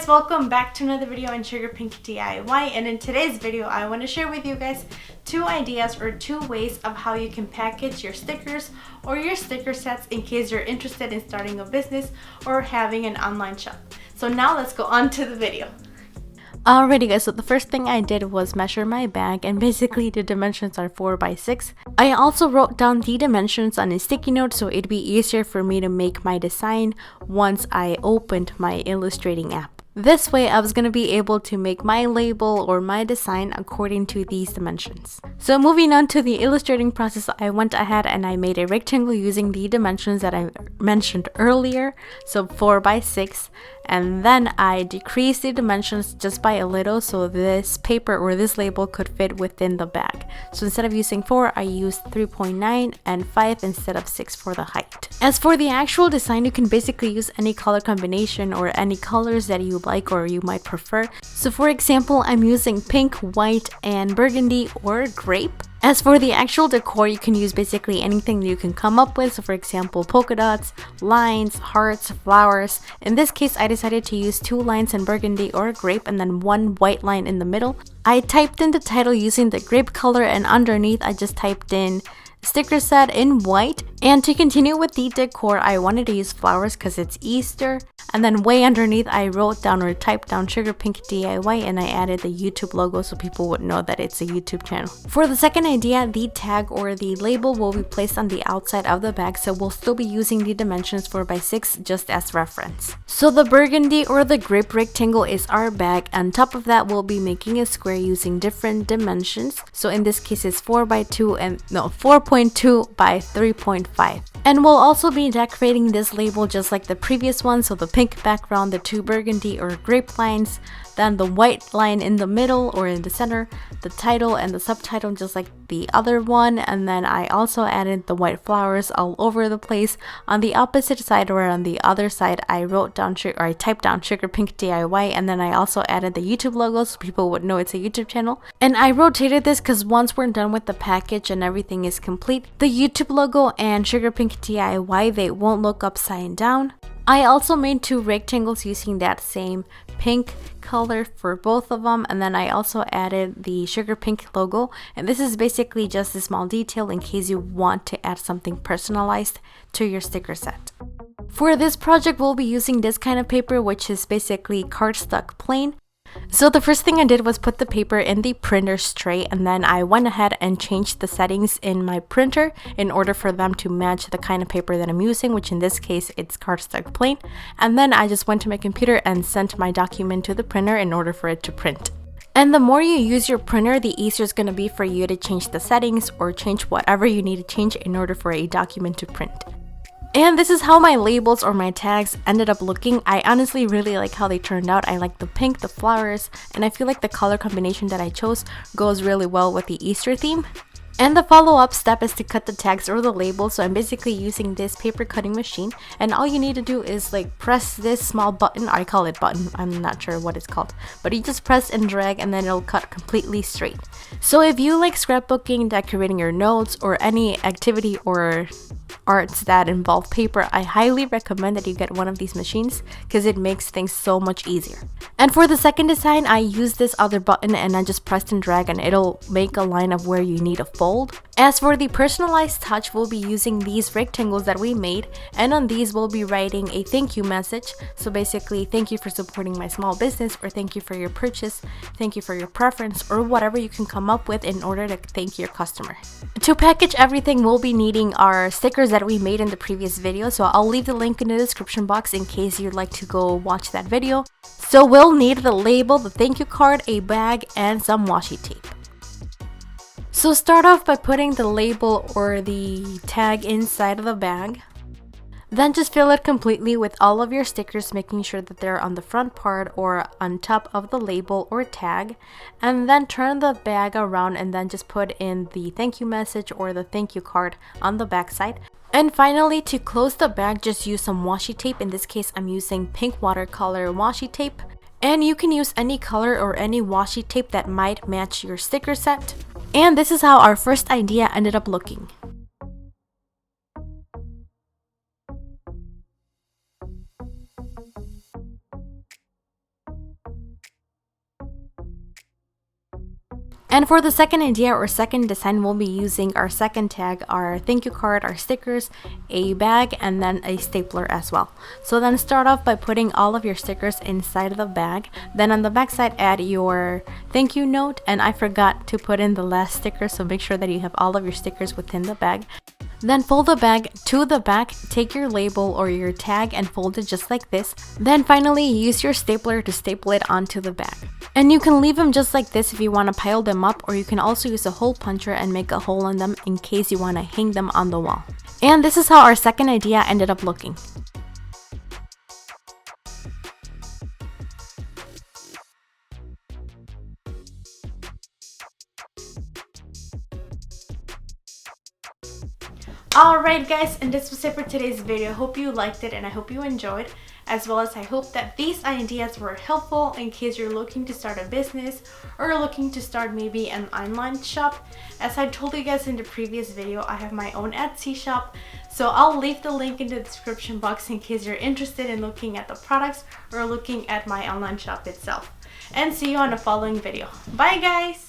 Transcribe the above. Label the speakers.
Speaker 1: welcome back to another video on SugarPinkDIY, and in today's video I want to share with you guys two ideas or two ways of how you can package your stickers or your sticker sets in case you're interested in starting a business or having an online shop. So now let's go on to the video. Alrighty guys, so the first thing I did was measure my bag, and basically the dimensions are 4x6. I also wrote down the dimensions on a sticky note so it'd be easier for me to make my design once I opened my illustrating app. This way I was going to be able to make my label or my design according to these dimensions. So moving on to the illustrating process, I went ahead and I made a rectangle using the dimensions that I mentioned earlier, so 4x6, and then I decreased the dimensions just by a little so this paper or this label could fit within the bag. So instead of using 4, I used 3.9 and 5 instead of 6 for the height. As for the actual design, you can basically use any color combination or any colors that you like or you might prefer. So for example, I'm using pink, white, and burgundy or grape. As for the actual decor, you can use basically anything that you can come up with. So for example, polka dots, lines, hearts, flowers. In this case, I decided to use 2 lines in burgundy or grape and then 1 white line in the middle. I typed in the title using the grape color, and underneath I just typed in sticker set in white. And to continue with the decor, I wanted to use flowers because it's Easter. And then way underneath I wrote down or typed down SugarPinkDIY, and I added the YouTube logo so people would know that it's a YouTube channel. For the second idea, the tag or the label will be placed on the outside of the bag, so we'll still be using the dimensions 4x6 just as reference. So the burgundy or the grape rectangle is our bag. On top of that, we'll be making a square using different dimensions. So in this case it's 4.2 by 3.5. And we'll also be decorating this label just like the previous one, so the pink background, the 2 burgundy or grape lines, then the white line in the middle or in the center, the title and the subtitle just like the other one, and then I also added the white flowers all over the place. On the opposite side or on the other side, I wrote down I typed down SugarPinkDIY, and then I also added the YouTube logo so people would know it's a YouTube channel. And I rotated this because once we're done with the package and everything is complete, the YouTube logo and SugarPinkDIY, they won't look upside down. I also made 2 rectangles using that same pink color for both of them, and then I also added the Sugar Pink logo, and this is basically just a small detail in case you want to add something personalized to your sticker set. For this project, we'll be using this kind of paper, which is basically cardstock plain. So the first thing I did was put the paper in the printer's tray, and then I went ahead and changed the settings in my printer in order for them to match the kind of paper that I'm using, which in this case it's cardstock plain. And then I just went to my computer and sent my document to the printer in order for it to print. And the more you use your printer, the easier it's going to be for you to change the settings or change whatever you need to change in order for a document to print. And this is how my labels or my tags ended up looking. I honestly really like how they turned out. I like the pink, the flowers, and I feel like the color combination that I chose goes really well with the Easter theme. And the follow-up step is to cut the tags or the labels. So I'm basically using this paper cutting machine, and all you need to do is like press this small button. I call it button, I'm not sure what it's called, but you just press and drag and then it'll cut completely straight. So if you like scrapbooking, decorating your notes, or any activity or arts that involve paper, I highly recommend that you get one of these machines because it makes things so much easier. And for the second design, I used this other button and I just pressed and drag and it'll make a line of where you need a fold. As for the personalized touch, we'll be using these rectangles that we made, and on these we'll be writing a thank you message. So basically, thank you for supporting my small business, or thank you for your purchase, thank you for your preference, or whatever you can come up with in order to thank your customer. To package everything, we'll be needing our stickers that we made in the previous video, so I'll leave the link in the description box in case you'd like to go watch that video. So we'll need the label, the thank you card, a bag, and some washi tape. So start off by putting the label or the tag inside of the bag. Then just fill it completely with all of your stickers, making sure that they're on the front part or on top of the label or tag. And then turn the bag around and then just put in the thank you message or the thank you card on the back side. And finally, to close the bag, just use some washi tape. In this case, I'm using pink watercolor washi tape. And you can use any color or any washi tape that might match your sticker set. And this is how our first idea ended up looking. And for the second idea or second design, we'll be using our second tag, our thank you card, our stickers, a bag, and then a stapler as well. So then start off by putting all of your stickers inside of the bag. Then on the back side, add your thank you note. And I forgot to put in the last sticker, so make sure that you have all of your stickers within the bag. Then fold the bag to the back, take your label or your tag and fold it just like this. Then finally use your stapler to staple it onto the bag. And you can leave them just like this if you want to pile them up, or you can also use a hole puncher and make a hole in them in case you want to hang them on the wall. And this is how our second idea ended up looking. Alright guys, and this was it for today's video. Hope you liked it and I hope you enjoyed, as well as I hope that these ideas were helpful in case you're looking to start a business or looking to start maybe an online shop. As I told you guys in the previous video, I have my own Etsy shop, so I'll leave the link in the description box in case you're interested in looking at the products or looking at my online shop itself. And see you on the following video. Bye guys!